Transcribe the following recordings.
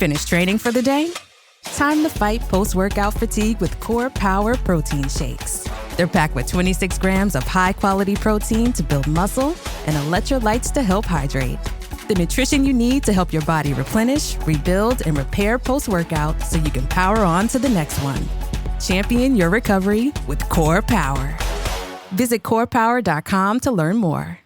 Finished training for the day? Time to fight post-workout fatigue with Core Power Protein Shakes. They're packed with 26 grams of high-quality protein to build muscle and electrolytes to help hydrate. The nutrition you need to help your body replenish, rebuild, and repair post-workout so you can power on to the next one. Champion your recovery with Core Power. Visit corepower.com to learn more.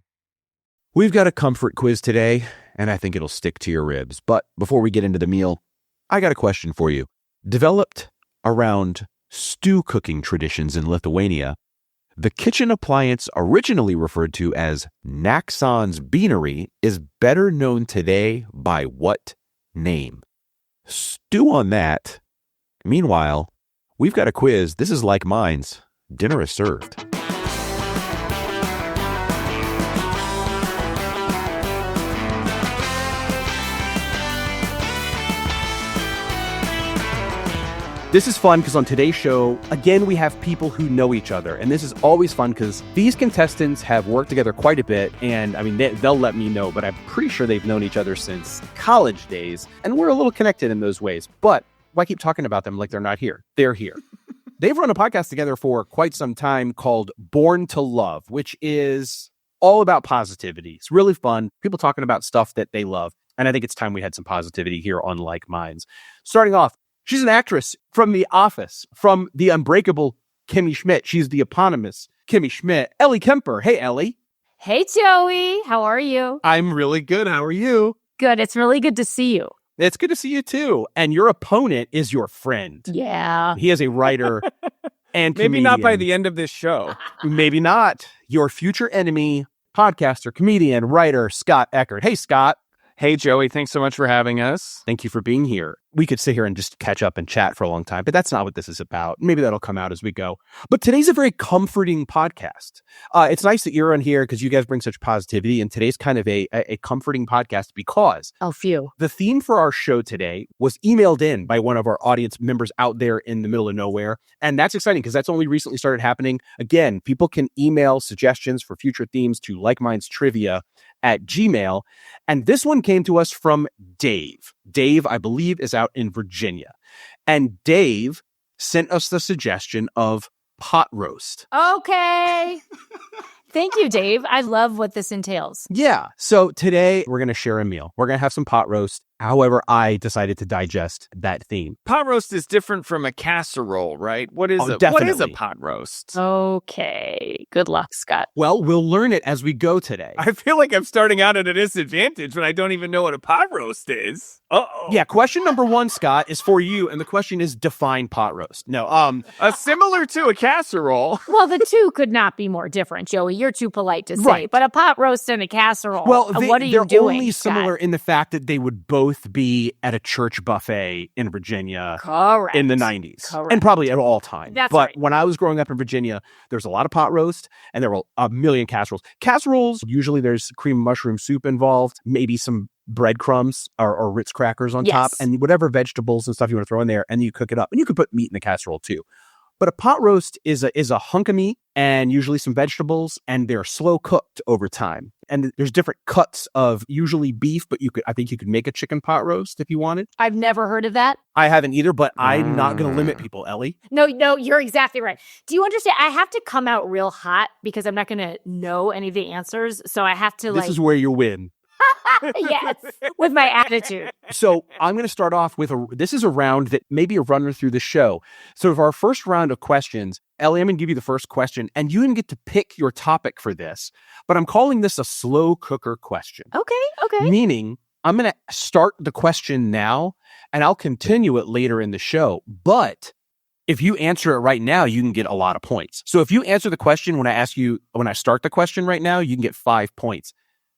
We've got a comfort quiz today, and I think it'll stick to your ribs. But before we get into the meal, I got a question for you. Developed around stew cooking traditions in Lithuania, the kitchen appliance originally referred to as Naxon's Beanery is better known today by what name? Stew on that. Meanwhile, we've got a quiz. This is Likeminds. Dinner is served. This is fun because on today's show, again, we have people who know each other. And this is always fun because these contestants have worked together quite a bit. And I mean, they'll let me know, but I'm pretty sure they've known each other since college days. And we're a little connected in those ways. But why keep talking about them like they're not here? They're here. They've run a podcast together for quite some time called Born to Love, which is all about positivity. It's really fun. People talking about stuff that they love. And I think it's time we had some positivity here on Like Minds. Starting off, she's an actress from The Office, from the unbreakable Kimmy Schmidt. She's the eponymous Kimmy Schmidt. Ellie Kemper. Hey, Ellie. Hey, Joey. How are you? I'm really good. How are you? Good. It's really good to see you. It's good to see you, too. And your opponent is your friend. Yeah. He is a writer and comedian. Maybe not by the end of this show. Maybe not. Your future enemy, podcaster, comedian, writer, Scott Eckert. Hey, Scott. Hey, Joey. Thanks so much for having us. Thank you for being here. We could sit here and just catch up and chat for a long time, but that's not what this is about. Maybe that'll come out as we go. But today's a very comforting podcast. It's nice that you're on here because you guys bring such positivity, and today's kind of a comforting podcast because the theme for our show today was emailed in by one of our audience members out there in the middle of nowhere. And that's exciting because that's only recently started happening. Again, people can email suggestions for future themes to likemindstrivia@gmail. And this one came to us from Dave. Dave, I believe, is out in Virginia. And Dave sent us the suggestion of pot roast. Okay. Thank you, Dave. I love what this entails. Yeah. So today we're going to share a meal. We're going to have some pot roast. However, I decided to digest that theme. Pot roast is different from a casserole, right? What is What is a pot roast? Okay. Good luck, Scott. Well, we'll learn it as we go today. I feel like I'm starting out at a disadvantage when I don't even know what a pot roast is. Uh-oh. Yeah, question number 1, Scott, is for you, and the question is define pot roast. No, similar to a casserole. Well, the two could not be more different, Joey. You're too polite to say. Right. But a pot roast and a casserole. Well, what are you they're doing, only Scott? similar in the fact that they would both be at a church buffet in Virginia. Correct. In the 90s. Correct. And probably at all time. That's but right. when I was growing up in Virginia, there was a lot of pot roast and there were a million casseroles. Casseroles, usually there's cream of mushroom soup involved, maybe some breadcrumbs or Ritz crackers on top, and whatever vegetables and stuff you want to throw in there, and you cook it up. And you could put meat in the casserole too. But a pot roast is a hunk of meat and usually some vegetables, and they're slow cooked over time. And there's different cuts of usually beef, but I think you could make a chicken pot roast if you wanted. I've never heard of that. I haven't either, but I'm not going to limit people, Ellie. No, you're exactly right. Do you understand? I have to come out real hot because I'm not going to know any of the answers. So I have to This is where you win. Yes, with my attitude. So I'm going to start off with this is a round that may be a runner through the show. So for our first round of questions, Ellie, I'm going to give you the first question, and you can get to pick your topic for this. But I'm calling this a slow cooker question. Okay. Meaning I'm going to start the question now, and I'll continue it later in the show. But if you answer it right now, you can get a lot of points. So if you answer the question when I start the question right now, you can get 5 points.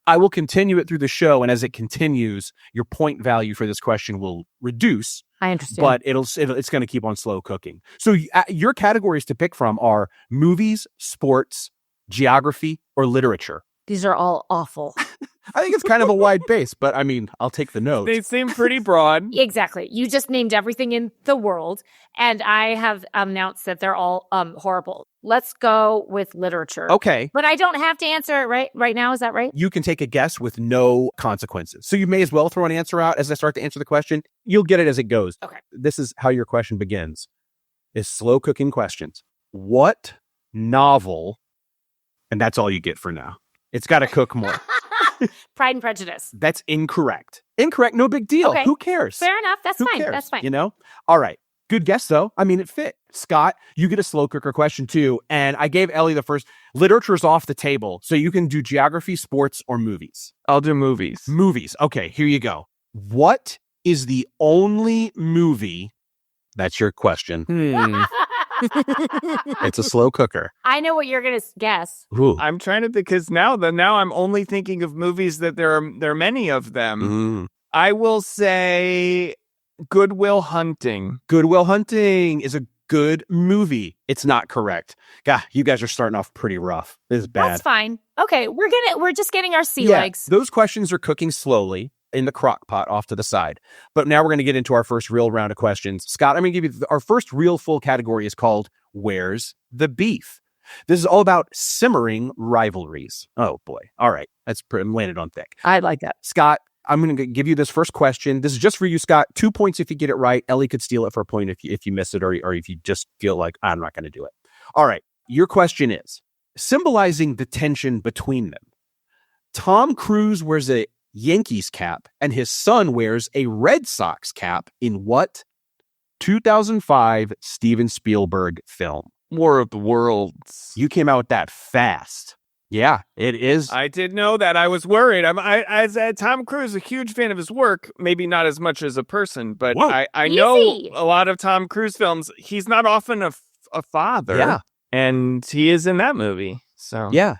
I will continue it through the show, and as it continues, your point value for this question will reduce. I understand. But it's going to keep on slow cooking. So your categories to pick from are movies, sports, geography, or literature. These are all awful. I think it's kind of a wide base, but I mean, I'll take the notes. They seem pretty broad. Exactly. You just named everything in the world, and I have announced that they're all horrible. Let's go with literature. Okay. But I don't have to answer it right now. Is that right? You can take a guess with no consequences. So you may as well throw an answer out as I start to answer the question. You'll get it as it goes. Okay. This is how your question begins. Is slow cooking questions. What novel, and that's all you get for now. It's got to cook more. Pride and Prejudice. That's incorrect. Incorrect, no big deal. Okay. Who cares? Fair enough. That's Who fine. cares? That's fine. You know? All right. Good guess, though. I mean, it fit. Scott, you get a slow cooker question, too. And I gave Ellie the first. Literature's off the table. So you can do geography, sports, or movies. I'll do movies. Movies. Okay, here you go. What is the only movie? That's your question. It's a slow cooker. I know what you're going to guess. Ooh. I'm trying to, because now I'm only thinking of movies that there are many of them. I will say Good Will Hunting. Good Will Hunting is a good movie. It's not correct. God, you guys are starting off pretty rough. This is bad. That's fine. Okay, we're just getting our sea legs. Those questions are cooking slowly in the crock pot off to the side. But now we're going to get into our first real round of questions. Scott, I'm going to give you our first real full category is called Where's the Beef? This is all about simmering rivalries. Oh boy. All right. I'm landed on thick. I like that. Scott, I'm going to give you this first question. This is just for you, Scott. 2 points if you get it right. Ellie could steal it for a point if you miss it or if you just feel like, I'm not going to do it. All right. Your question is, symbolizing the tension between them, Tom Cruise wears a Yankees cap and his son wears a Red Sox cap in what 2005 Steven Spielberg film? War of the Worlds. You came out with that fast. Yeah, it is. I did know that. I was worried. As Tom Cruise, a huge fan of his work, maybe not as much as a person, but Whoa. I know a lot of Tom Cruise films. He's not often a father. Yeah. And he is in that movie. So yeah.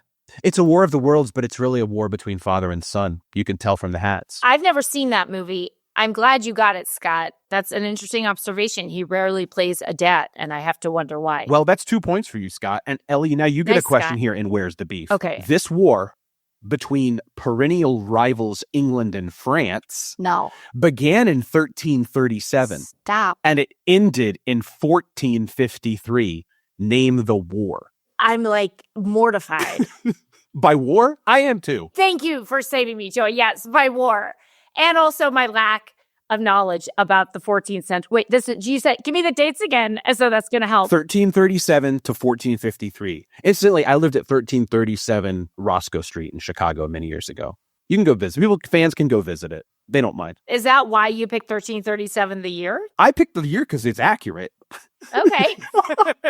It's a war of the worlds, but it's really a war between father and son. You can tell from the hats. I've never seen that movie. I'm glad you got it, Scott. That's an interesting observation. He rarely plays a dad, and I have to wonder why. Well, that's 2 points for you, Scott. And Ellie, now you get a question Scott. here in Where's the Beef? Okay. This war between perennial rivals England and France began in 1337. Stop. And it ended in 1453. Name the war. I'm like mortified. By war? I am too. Thank you for saving me, Joey. Yes, by war. And also my lack of knowledge about the 14th century. Wait, you said, give me the dates again, so that's going to help. 1337 to 1453. Incidentally, I lived at 1337 Roscoe Street in Chicago many years ago. You can go visit. Fans can go visit it. They don't mind. Is that why you picked 1337 the year? I picked the year because it's accurate. Okay.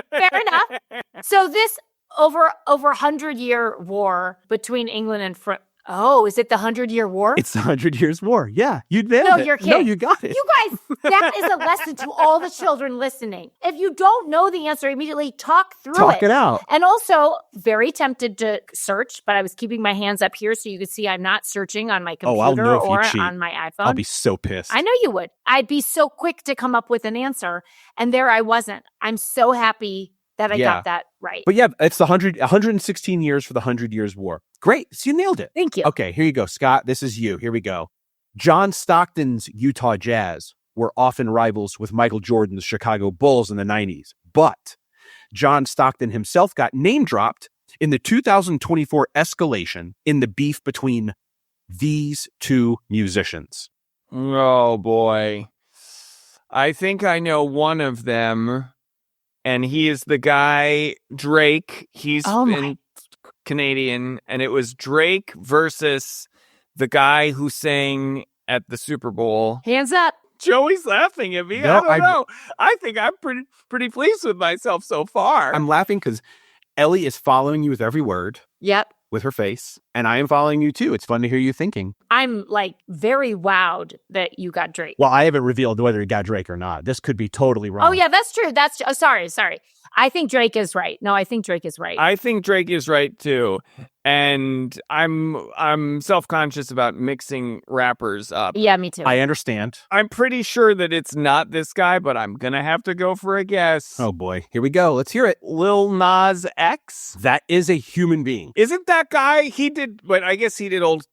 Fair enough. So this over 100-year war between England and France. Oh, is it the 100-Year War? It's the 100 Years War. Yeah, you nailed it. No, you're kidding. No, you got it. You guys, that is a lesson to all the children listening. If you don't know the answer immediately, talk through it. Talk it out. And also, very tempted to search, but I was keeping my hands up here so you could see I'm not searching on my computer I'll know if you or cheat. on my iPhone. I'll be so pissed. I know you would. I'd be so quick to come up with an answer, and there I wasn't. I'm so happy that I got that right. But yeah, it's the 116 years for the 100 Years War. Great. So you nailed it. Thank you. Okay, here you go, Scott. This is you. Here we go. John Stockton's Utah Jazz were often rivals with Michael Jordan's Chicago Bulls in the 90s. But John Stockton himself got name dropped in the 2024 escalation in the beef between these two musicians. Oh, boy. I think I know one of them. And he is the guy, Drake. He's been Canadian. And it was Drake versus the guy who sang at the Super Bowl. Hands up. Joey's laughing at me. No, I don't know. I think I'm pretty pleased with myself so far. I'm laughing because Ellie is following you with every word. Yep. With her face. And I am following you too. It's fun to hear you thinking. I'm like very wowed that you got Drake. Well, I haven't revealed whether he got Drake or not. This could be totally wrong. Oh, yeah, that's true. Sorry. I think Drake is right. No, I think Drake is right. I think Drake is right too. And I'm self-conscious about mixing rappers up. Yeah, me too. I understand. I'm pretty sure that it's not this guy, but I'm going to have to go for a guess. Oh boy. Here we go. Let's hear it. Lil Nas X? That is a human being. Isn't that guy? I guess he did Old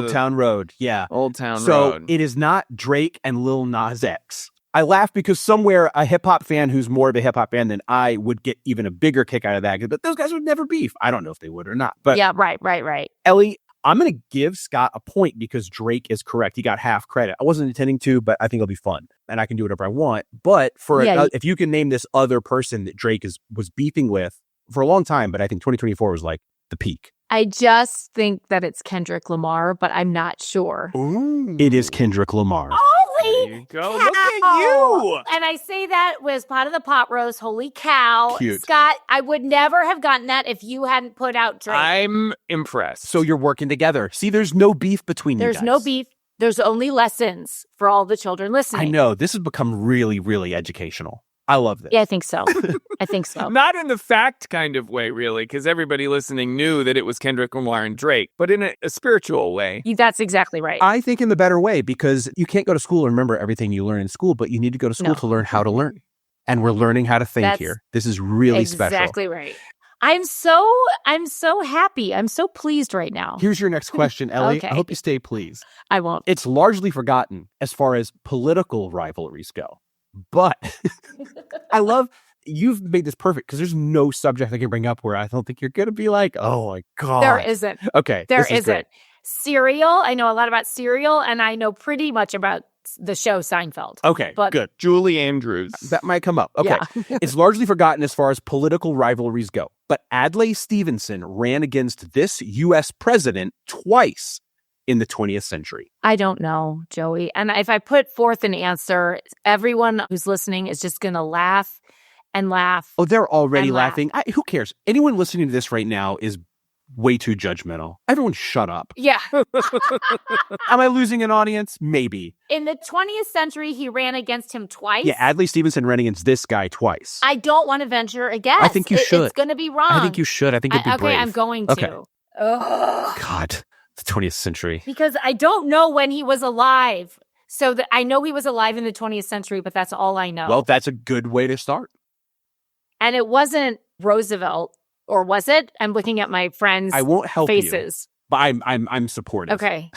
Town Road. Yeah. Old Town Road. So it is not Drake and Lil Nas X. I laugh because somewhere a hip-hop fan who's more of a hip-hop fan than I would get even a bigger kick out of that. But those guys would never beef. I don't know if they would or not. But yeah, right. Ellie, I'm going to give Scott a point because Drake is correct. He got half credit. I wasn't intending to, but I think it'll be fun. And I can do whatever I want. But if you can name this other person that Drake was beefing with for a long time, but I think 2024 was like the peak. I just think that it's Kendrick Lamar, but I'm not sure. Ooh. It is Kendrick Lamar. Holy There you go. cow. Look at you. And I say that was part of the pot roast. Holy cow. Cute. Scott, I would never have gotten that if you hadn't put out Drake. I'm impressed. So you're working together. See, there's no beef between you guys. There's no beef. There's only lessons for all the children listening. I know. This has become really, really educational. I love this. Yeah, I think so. Not in the fact kind of way, really, because everybody listening knew that it was Kendrick Lamar and Drake, but in a spiritual way. That's exactly right. I think in the better way, because you can't go to school and remember everything you learn in school, but you need to go to school to learn how to learn. And we're learning how to think here. This is really special. Exactly right. I'm so happy. I'm so pleased right now. Here's your next question, Ellie. Okay. I hope you stay pleased. I won't. It's largely forgotten as far as political rivalries go. But I love you've made this perfect because there's no subject I can bring up where I don't think you're going to be like, oh my God. There isn't. Okay. There isn't. Great. Cereal. I know a lot about cereal and I know pretty much about the show Seinfeld. Okay, but good. Julie Andrews. That might come up. Okay. Yeah. It's largely forgotten as far as political rivalries go. But Adlai Stevenson ran against this U.S. president twice in the 20th century. I don't know, Joey. And if I put forth an answer, everyone who's listening is just going to laugh and laugh. Oh, they're already and laughing. Who cares? Anyone listening to this right now is way too judgmental. Everyone shut up. Yeah. Am I losing an audience? Maybe. In the 20th century, he ran against him twice. Yeah, Adlai Stevenson ran against this guy twice. I don't want to venture a guess. I think you should. It's going to be wrong. I think you should. I think it'd be brave. Okay, I'm going to. Okay. Ugh. God, the 20th century. Because I don't know when he was alive. So I know he was alive in the 20th century, but that's all I know. Well, that's a good way to start. And it wasn't Roosevelt, or was it? I'm looking at my friends' I won't help faces. You, but I'm supportive. Okay.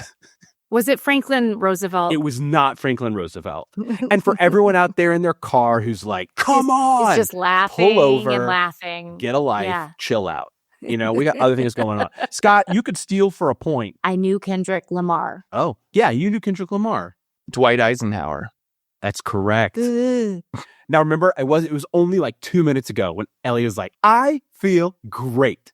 Was it Franklin Roosevelt? It was not Franklin Roosevelt. And for everyone out there in their car who's like, come on. He's just laughing pull over, and laughing. Get a life, chill out. You know, we got other things going on. Scott, you could steal for a point. I knew Kendrick Lamar. Oh, yeah, you knew Kendrick Lamar. Dwight Eisenhower. That's correct. Now, remember, it was only like 2 minutes ago when Ellie was like, I feel great.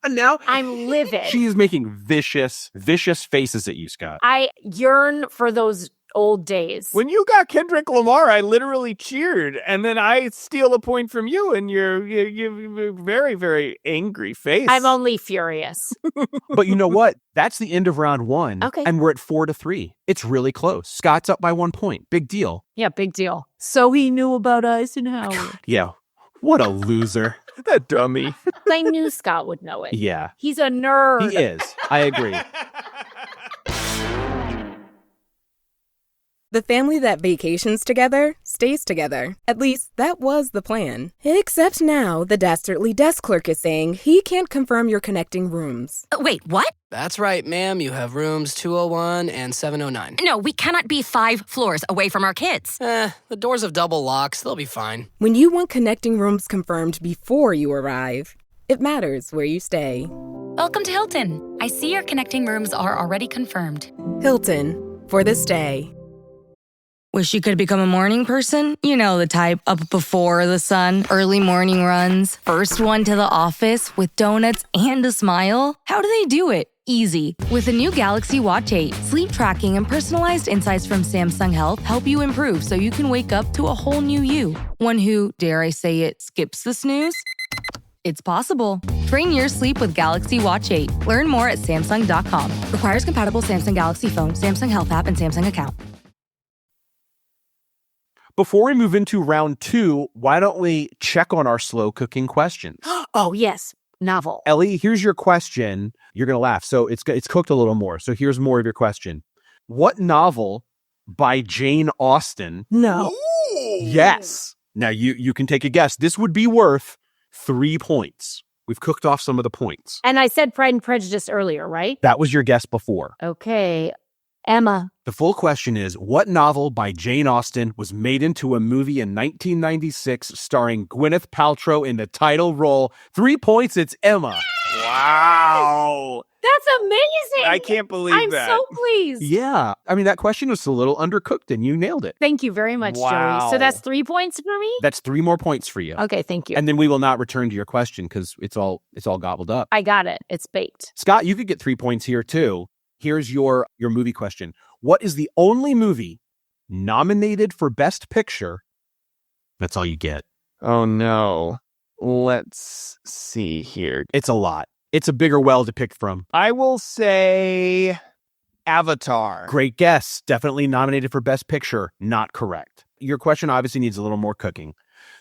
And now I'm livid. She is making vicious faces at you, Scott. I yearn for those old days. When you got Kendrick Lamar, I literally cheered, and then I steal a point from you, and you're very, very angry face. I'm only furious. But you know what? That's the end of round one. Okay. And we're at 4-3. It's really close. Scott's up by 1 point. Big deal. Yeah, big deal. So he knew about Eisenhower. Yeah. What a loser. That dummy. I knew Scott would know it. Yeah. He's a nerd. He is. I agree. The family that vacations together stays together. At least, that was the plan. Except now, the dastardly desk clerk is saying he can't confirm your connecting rooms. Wait, what? That's right, ma'am. You have rooms 201 and 709. No, we cannot be 5 floors away from our kids. The doors have double locks. They'll be fine. When you want connecting rooms confirmed before you arrive, it matters where you stay. Welcome to Hilton. I see your connecting rooms are already confirmed. Hilton, for the stay. Wish you could become a morning person? You know the type, up before the sun, early morning runs, first one to the office with donuts and a smile. How do they do it? Easy. With the new Galaxy Watch 8, sleep tracking and personalized insights from Samsung Health help you improve so you can wake up to a whole new you. One who, dare I say it, skips the snooze? It's possible. Train your sleep with Galaxy Watch 8. Learn more at Samsung.com. Requires compatible Samsung Galaxy phone, Samsung Health app, and Samsung account. Before we move into round 2, why don't we check on our slow cooking questions? Oh, yes. Novel. Ellie, here's your question. You're going to laugh. So it's cooked a little more. So here's more of your question. What novel by Jane Austen? No. Yes. Now you can take a guess. This would be worth 3 points. We've cooked off some of the points. And I said Pride and Prejudice earlier, right? That was your guess before. Okay. Emma. The full question is, what novel by Jane Austen was made into a movie in 1996 starring Gwyneth Paltrow in the title role? 3 points, it's Emma. Wow. That's amazing. I can't believe that. I'm so pleased. Yeah. I mean, that question was a little undercooked and you nailed it. Thank you very much, Wow. Joey. So that's 3 points for me? That's 3 more points for you. Okay, thank you. And then we will not return to your question because it's all gobbled up. I got it. It's baked. Scott, you could get 3 points here too. Here's your movie question. What is the only movie nominated for Best Picture? That's all you get. Oh, no. Let's see here. It's a lot. It's a bigger well to pick from. I will say Avatar. Great guess. Definitely nominated for Best Picture. Not correct. Your question obviously needs a little more cooking.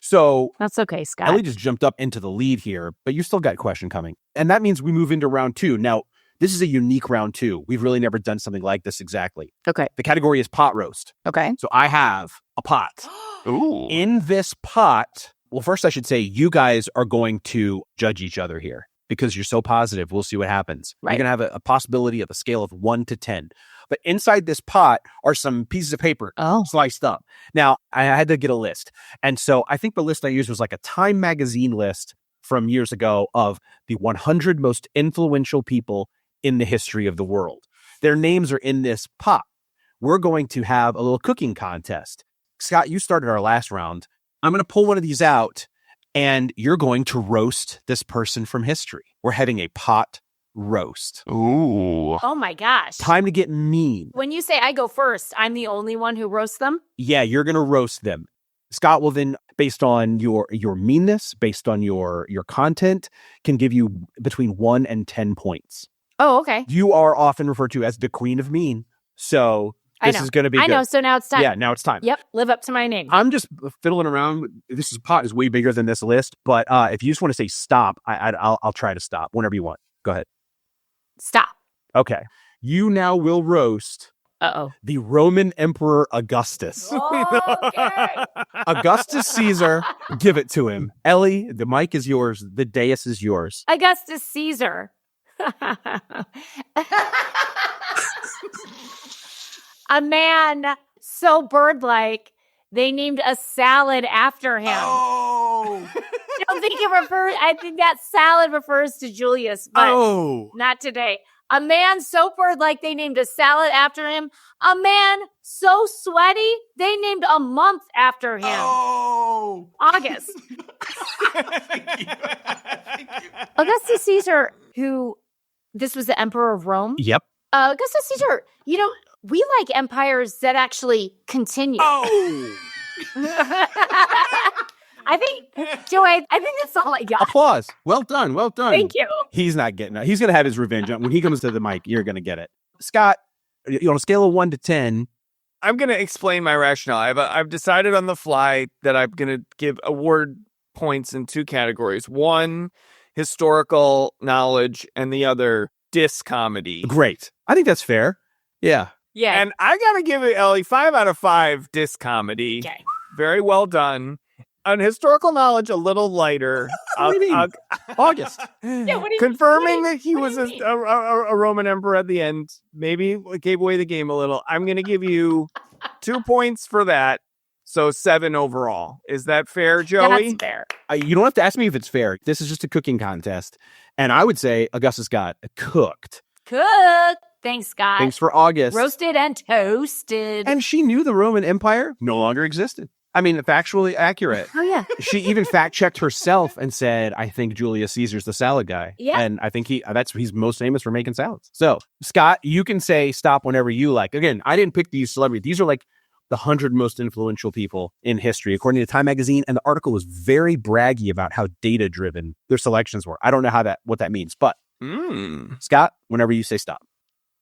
So That's okay, Scott. Ellie just jumped up into the lead here, but you still got a question coming. And that means we move into round 2. Now, this is a unique round 2. We've really never done something like this exactly. Okay. The category is pot roast. Okay. So I have a pot. Ooh. In this pot, well, first I should say you guys are going to judge each other here because you're so positive. We'll see what happens. Right. You're going to have a possibility of a scale of 1 to 10. But inside this pot are some pieces of paper sliced up. Now, I had to get a list. And so I think the list I used was like a Time magazine list from years ago of the 100 most influential people in the history of the world. Their names are in this pot. We're going to have a little cooking contest. Scott, you started our last round. I'm going to pull one of these out, and you're going to roast this person from history. We're having a pot roast. Ooh. Oh my gosh. Time to get mean. When you say I go first, I'm the only one who roasts them? Yeah, you're going to roast them. Scott will then, based on your meanness, based on your content, can give you between 1 and 10 points. Oh, okay. You are often referred to as the Queen of Mean. So this is going to be good. I know. So now it's time. Yeah, now it's time. Yep. Live up to my name. I'm just fiddling around. This pot is way bigger than this list. But if you just want to say stop, I'll try to stop whenever you want. Go ahead. Stop. Okay. You now will roast the Roman Emperor Augustus. Okay. Augustus Caesar, give it to him. Ellie, the mic is yours. The dais is yours. Augustus Caesar. A man so bird-like, they named a salad after him. Oh. I think that salad refers to Julius, but not today. A man so bird-like, they named a salad after him. A man so sweaty, they named a month after him. Oh. August. Thank you. Augustus Caesar, this was the emperor of Rome. Yep. Augustus Caesar, we like empires that actually continue. Oh. I think that's all I got. Applause. Well done. Well done. Thank you. He's not getting it. He's going to have his revenge. When he comes to the mic, you're going to get it. Scott, on a scale of 1 to 10. I'm going to explain my rationale. I've decided on the fly that I'm going to give award points in 2 categories. One, historical knowledge, and the other, diss comedy. Great. I think that's fair. Yeah. Yeah. And I got to give it, Ellie, 5 out of 5 diss comedy. Okay. Very well done. On historical knowledge, a little lighter. What do you mean? August. Yeah, what do you Confirming that he was mean? a Roman emperor at the end. Maybe gave away the game a little. I'm going to give you 2 points for that. So 7 overall. Is that fair, Joey? That's fair. You don't have to ask me if it's fair. This is just a cooking contest. And I would say Augustus got cooked. Cook. Thanks, Scott. Thanks for August. Roasted and toasted. And she knew the Roman Empire no longer existed. I mean, factually accurate. Oh, yeah. She even fact-checked herself and said, I think Julius Caesar's the salad guy. Yeah. And I think he's most famous for making salads. So, Scott, you can say stop whenever you like. Again, I didn't pick these celebrities. These are like the 100 most influential people in history, according to Time magazine. And the article was very braggy about how data-driven their selections were. I don't know what that means. But, Scott, whenever you say stop.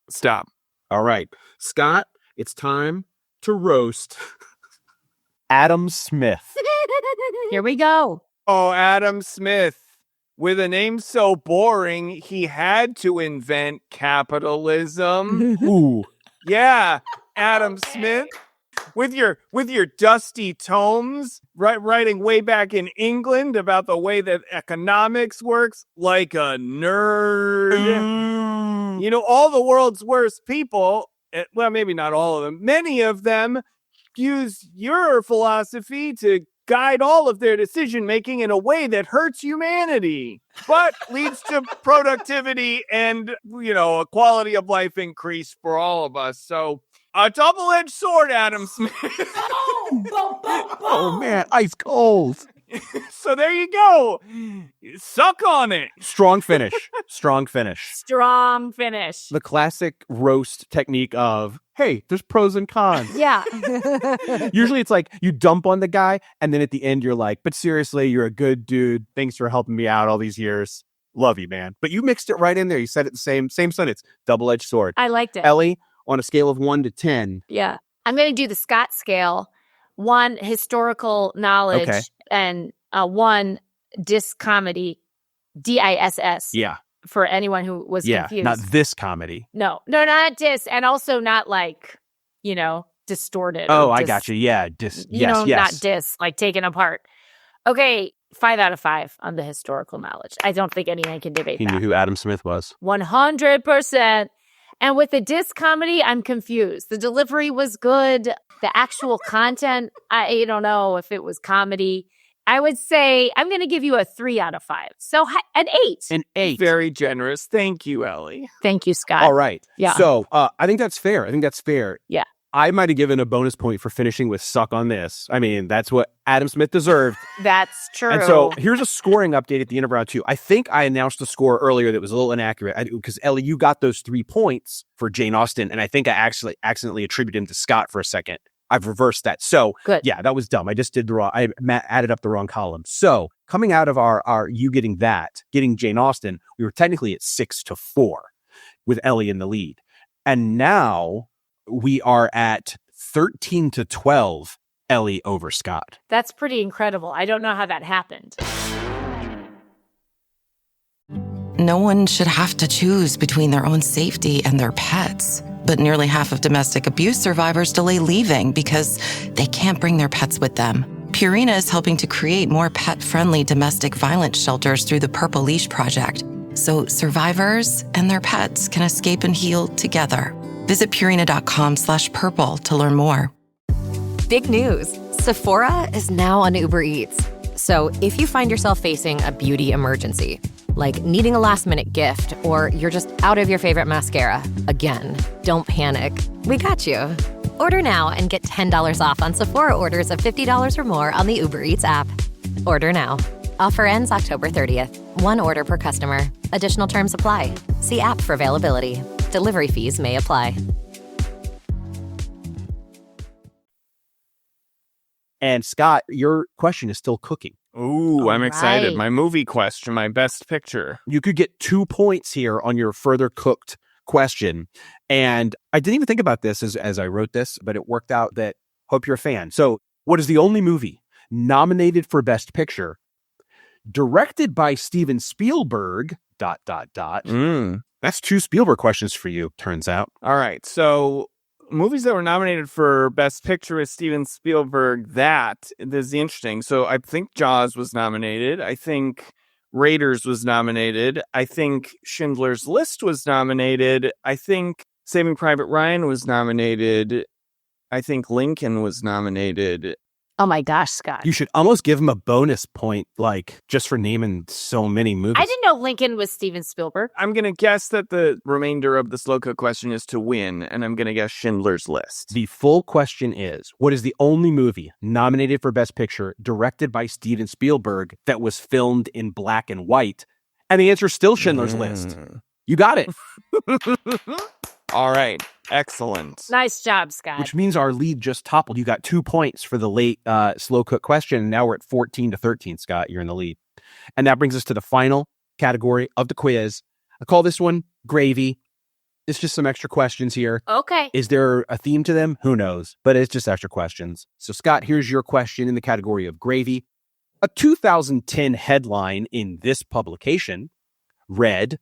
Stop. All right. Scott, it's time to roast Adam Smith. Here we go. Oh, Adam Smith. With a name so boring, he had to invent capitalism. Ooh. Yeah, Adam Smith. With your dusty tomes, writing way back in England about the way that economics works, like a nerd. You know, all the world's worst people well, maybe not all of them, many of them use your philosophy to guide all of their decision making in a way that hurts humanity, but leads to productivity and, a quality of life increase for all of us. So a double-edged sword, Adam Smith. Oh, man, ice cold. So there you go. Suck on it. Strong finish. Strong finish. Strong finish. The classic roast technique of, hey, there's pros and cons. Yeah. Usually it's like you dump on the guy, and then at the end you're like, but seriously, you're a good dude. Thanks for helping me out all these years. Love you, man. But you mixed it right in there. You said it the same sentence. Double-edged sword. I liked it. Ellie, on a scale of 1 to 10. Yeah. I'm going to do the Scott scale. 1, historical knowledge, and 1, disc comedy, DISS. Yeah. For anyone who was confused. Not this comedy. No, not disc, and also not like, distorted. Oh, I got you. Yeah. Yes. Not disc, like taken apart. Okay, 5 out of 5 on the historical knowledge. I don't think anyone can debate He that. knew who Adam Smith was. 100%. And with the disc comedy, I'm confused. The delivery was good. The actual content, I don't know if it was comedy. I would say I'm going to give you a 3 out of 5. So an 8. An 8. Very generous. Thank you, Ellie. Thank you, Scott. All right. Yeah. So I think that's fair. Yeah. I might have given a bonus point for finishing with suck on this. I mean, that's what Adam Smith deserved. That's true. And so here's a scoring update at the end of round 2. I think I announced the score earlier that was a little inaccurate because, Ellie, you got those 3 points for Jane Austen, and I think I actually accidentally attributed him to Scott for a second. I've reversed that. So, good. Yeah, that was dumb. I just did the wrong, I added up the wrong column. So, coming out of our you getting Jane Austen, we were technically at 6-4 with Ellie in the lead. And now we are at 13-12, Ellie over Scott. That's pretty incredible. I don't know how that happened. No one should have to choose between their own safety and their pets. But nearly half of domestic abuse survivors delay leaving because they can't bring their pets with them. Purina is helping to create more pet-friendly domestic violence shelters through the Purple Leash Project, so survivors and their pets can escape and heal together. Visit Purina.com/purple to learn more. Big news. Sephora is now on Uber Eats. So if you find yourself facing a beauty emergency, like needing a last-minute gift, or you're just out of your favorite mascara, again, don't panic. We got you. Order now and get $10 off on Sephora orders of $50 or more on the Uber Eats app. Order now. Offer ends October 30th. 1 order per customer. Additional terms apply. See app for availability. Delivery fees may apply. And Scott, your question is still cooking. Ooh, I'm excited. Right. My movie question, my best picture. You could get 2 points here on your further cooked question. And I didn't even think about this as I wrote this, but it worked out that hope you're a fan. So what is the only movie nominated for Best Picture, directed by Steven Spielberg, ... That's 2 Spielberg questions for you, turns out. All right. So movies that were nominated for Best Picture with Steven Spielberg, this is interesting. So I think Jaws was nominated. I think Raiders was nominated. I think Schindler's List was nominated. I think Saving Private Ryan was nominated. I think Lincoln was nominated. Oh my gosh, Scott. You should almost give him a bonus point, like, just for naming so many movies. I didn't know Lincoln was Steven Spielberg. I'm going to guess that the remainder of the slow cook question is to win, and I'm going to guess Schindler's List. The full question is, what is the only movie nominated for Best Picture, directed by Steven Spielberg, that was filmed in black and white? And the answer is still Schindler's List. You got it. All right. Excellent. Nice job, Scott. Which means our lead just toppled. You got 2 points for the late slow cook question. And now we're at 14-13, Scott. You're in the lead. And that brings us to the final category of the quiz. I call this one Gravy. It's just some extra questions here. Okay. Is there a theme to them? Who knows? But it's just extra questions. So, Scott, here's your question in the category of Gravy. A 2010 headline in this publication read,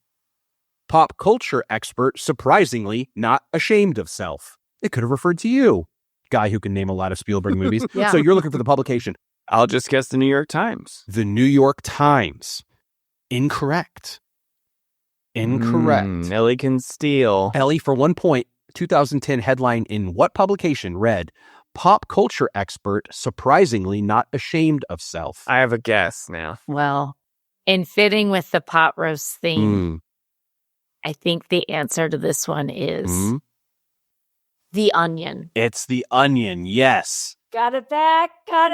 "Pop culture expert surprisingly not ashamed of self." It could have referred to you, guy who can name a lot of Spielberg movies. Yeah. So you're looking for the publication. I'll just guess the New York Times. The New York Times. Incorrect. Ellie can steal. Ellie for 1 point. 2010 headline in what publication read, "Pop culture expert surprisingly not ashamed of self"? I have a guess now. Well, in fitting with the pot roast theme, I think the answer to this one is The Onion. It's The Onion, yes. Got it back, baby.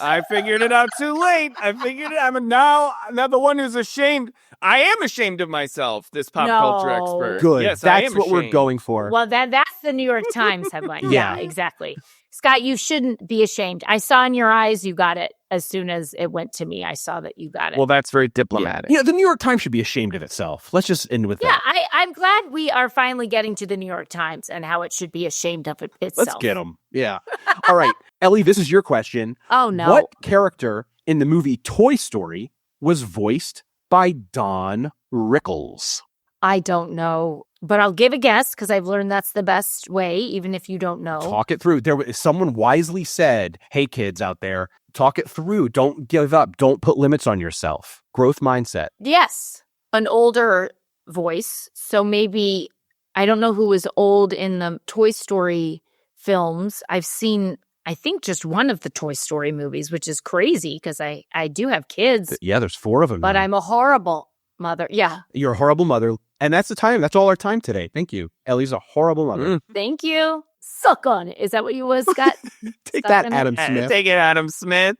I figured it out too late. I'm now the one who's ashamed. I am ashamed of myself, this pop culture expert. Good. Yes, That's what we're going for. Well, that's the New York Times headline. Yeah, exactly. Scott, you shouldn't be ashamed. I saw in your eyes you got it as soon as it went to me. I saw that you got it. Well, that's very diplomatic. The New York Times should be ashamed of itself. Let's just end with that. Yeah, I'm glad we are finally getting to the New York Times and how it should be ashamed of itself. Let's get them. Yeah. All right. Ellie, this is your question. Oh, no. What character in the movie Toy Story was voiced by Don Rickles? I don't know, but I'll give a guess because I've learned that's the best way, even if you don't know. Talk it through. Someone wisely said, hey, kids out there, talk it through. Don't give up. Don't put limits on yourself. Growth mindset. Yes. An older voice. So maybe, I don't know who was old in the Toy Story films. I've seen, I think, just one of the Toy Story movies, which is crazy because I do have kids. Yeah, there's 4 of them. But now. I'm a horrible mother. Yeah. You're a horrible mother. And that's the time. That's all our time today. Thank you. Ellie's a horrible mother. Thank you. Suck on it. Is that what you was, Scott? Take that, Adam Smith. Take it, Adam Smith.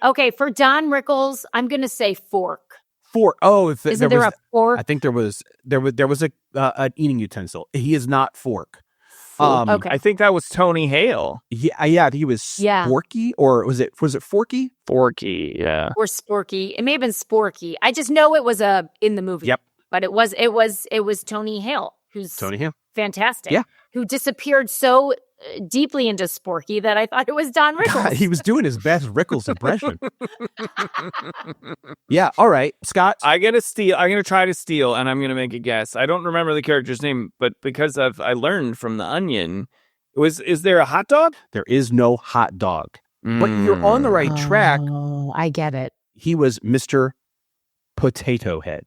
Okay, for Don Rickles, I'm going to say fork. Fork. Oh, Isn't there a fork? I think there was an eating utensil. He is not fork. Okay. I think that was Tony Hale. Yeah, he was Sporky, or was it Forky? Forky, yeah. Or Sporky. It may have been Sporky. I just know it was in the movie. Yep. But it was Tony Hale, who's fantastic. Yeah. Who disappeared so deeply into Sporky that I thought it was Don Rickles. God, he was doing his best Rickles impression. Yeah, all right. Scott? I'm going to try to steal, and I'm going to make a guess. I don't remember the character's name, but because I learned from The Onion, is there a hot dog? There is no hot dog. But you're on the right track. Oh, I get it. He was Mr. Potato Head.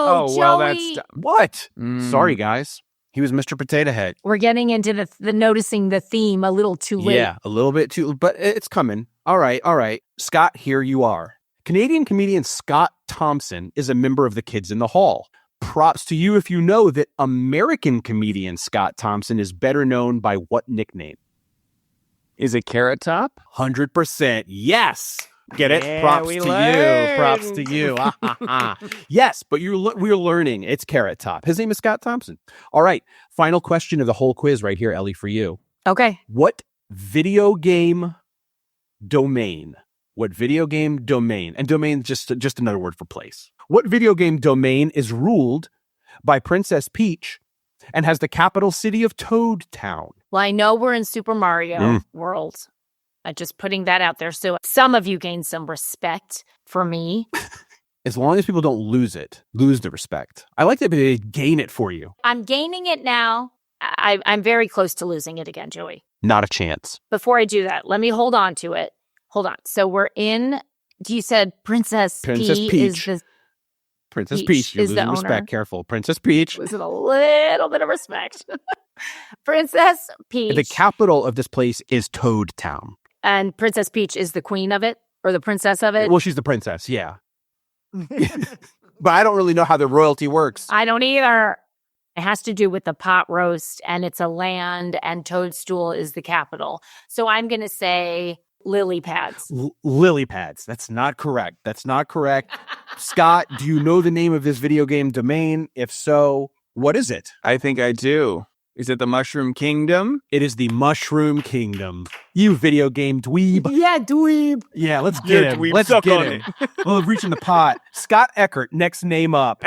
Oh, Joey. Well, that's... What? Sorry, guys. He was Mr. Potato Head. We're getting into the noticing the theme a little too late. Yeah, a little bit too, but it's coming. All right. Scott, here you are. Canadian comedian Scott Thompson is a member of the Kids in the Hall. Props to you if you know that American comedian Scott Thompson is better known by what nickname? Is it Carrot Top? 100%. Yes. Get it? Yeah, Props we to learned. you. Props to you. Yes, but we're learning. It's Carrot Top. His name is Scott Thompson. All right. Final question of the whole quiz right here, Ellie, for you. Okay. What video game domain? And domain just another word for place. What video game domain is ruled by Princess Peach and has the capital city of Toad Town? Well, I know we're in Super Mario World. Just putting that out there. So some of you gain some respect for me. As long as people don't lose the respect. I like that they gain it for you. I'm gaining it now. I'm very close to losing it again, Joey. Not a chance. Before I do that, let me hold on to it. Hold on. So we're in, you said Princess Peach. Is Princess Peach. You're losing respect. Careful. Princess Peach. Losing a little bit of respect. Princess Peach. The capital of this place is Toad Town. And Princess Peach is the queen of it? Or the princess of it? Well, she's the princess, yeah. But I don't really know how the royalty works. I don't either. It has to do with the pot roast, and it's a land, and Toadstool is the capital. So I'm going to say lily pads. Lily pads. That's not correct. Scott, do you know the name of this video game domain? If so, what is it? I think I do. Is it the Mushroom Kingdom? It is the Mushroom Kingdom. You video game dweeb. Yeah, dweeb. Yeah, let's get him. Dweeb, Let's suck get on him. Well, reaching the pot. Scott Eckert, next name up.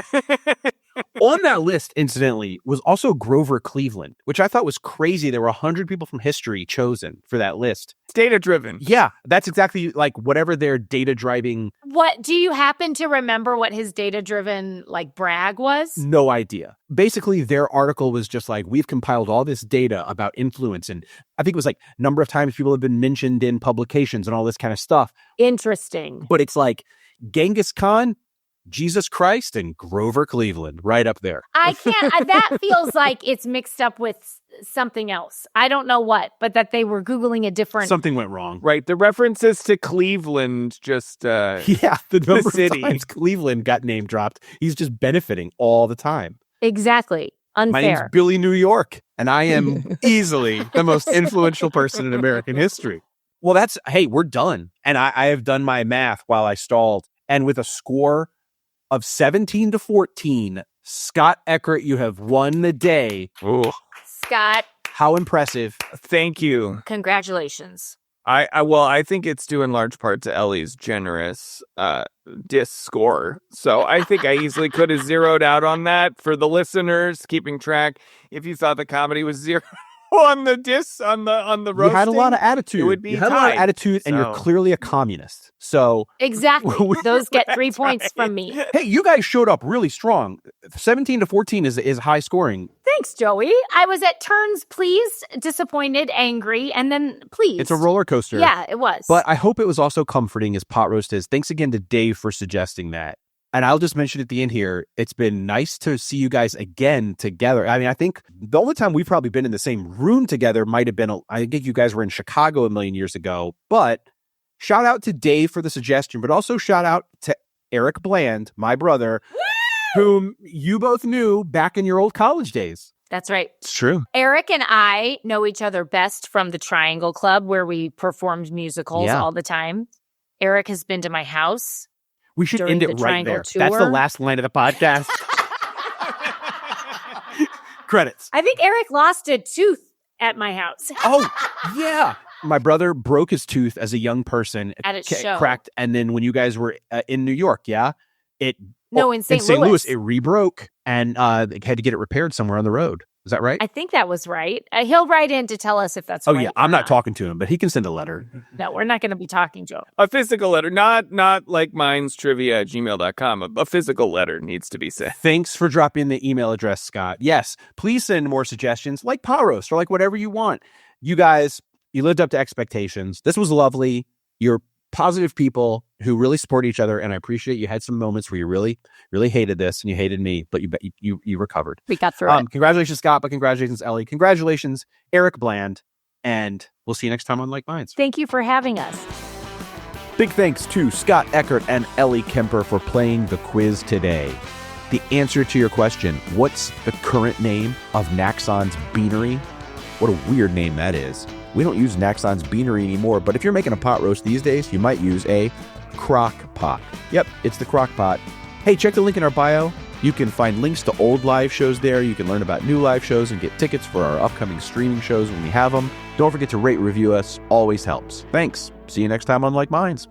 On that list, incidentally, was also Grover Cleveland, which I thought was crazy. There were 100 people from history chosen for that list. It's data-driven. Yeah, that's exactly like whatever their data-driving... What, do you happen to remember what his data-driven, brag was? No idea. Basically, their article was just like, we've compiled all this data about influence, and I think it was number of times people have been mentioned in publications and all this kind of stuff. Interesting. But it's like, Genghis Khan, Jesus Christ and Grover Cleveland, right up there. I can't. That feels like it's mixed up with something else. I don't know what, but that they were Googling a different. Something went wrong. Right. The references to Cleveland just. Yeah, the number city. of times Cleveland got name dropped. He's just benefiting all the time. Exactly. Unfair. My name's Billy New York, and I am easily the most influential person in American history. Well, hey, we're done. And I have done my math while I stalled. And with a score of 17-14, Scott Eckert, you have won the day. Ooh. Scott. How impressive. Thank you. Congratulations. I think it's due in large part to Ellie's generous diss score. So I think I easily could have zeroed out on that for the listeners keeping track. If you thought the comedy was zero on the diss on the roasting, you had a lot of attitude. It would be you had a lot of attitude, and you're clearly a communist. So exactly, those get 3 points from me. Hey, you guys showed up really strong. 17-14 is high scoring. Thanks, Joey. I was at turns pleased, disappointed, angry, and then pleased. It's a roller coaster. Yeah, it was. But I hope it was also comforting as pot roast is. Thanks again to Dave for suggesting that. And I'll just mention at the end here, it's been nice to see you guys again together. I mean, I think the only time we've probably been in the same room together might have been, I think you guys were in Chicago a million years ago. But shout out to Dave for the suggestion, but also shout out to Eric Bland, my brother, whom you both knew back in your old college days. That's right. It's true. Eric and I know each other best from the Triangle Club, where we performed musicals all the time. Eric has been to my house. We should end it right there. Tour. That's the last line of the podcast. Credits. I think Eric lost a tooth at my house. Oh, yeah. My brother broke his tooth as a young person. At a show. Cracked. And then when you guys were in New York, in St. Louis, it rebroke and they had to get it repaired somewhere on the road. Is that right? I think that was right. He'll write in to tell us if that's right. Oh, yeah. I'm not talking to him, but he can send a letter. No, we're not going to be talking, Joe. A physical letter, not likemindstrivia@gmail.com. A physical letter needs to be sent. Thanks for dropping the email address, Scott. Yes, please send more suggestions like pot roast or like whatever you want. You guys, you lived up to expectations. This was lovely. You're positive people who really support each other, and I appreciate you had some moments where you really, really hated this and you hated me, but you recovered. We got through it. Congratulations, Scott, but congratulations, Ellie. Congratulations, Eric Bland, and we'll see you next time on Like Minds. Thank you for having us. Big thanks to Scott Eckert and Ellie Kemper for playing the quiz today. The answer to your question, what's the current name of Naxon's Beanery? What a weird name that is. We don't use Naxon's Beanery anymore, but if you're making a pot roast these days, you might use a crock pot. Yep, it's the crock pot. Hey, check the link in our bio. You can find links to old live shows there. You can learn about new live shows and get tickets for our upcoming streaming shows when we have them. Don't forget to rate, review us. Always helps. Thanks. See you next time on Like Minds.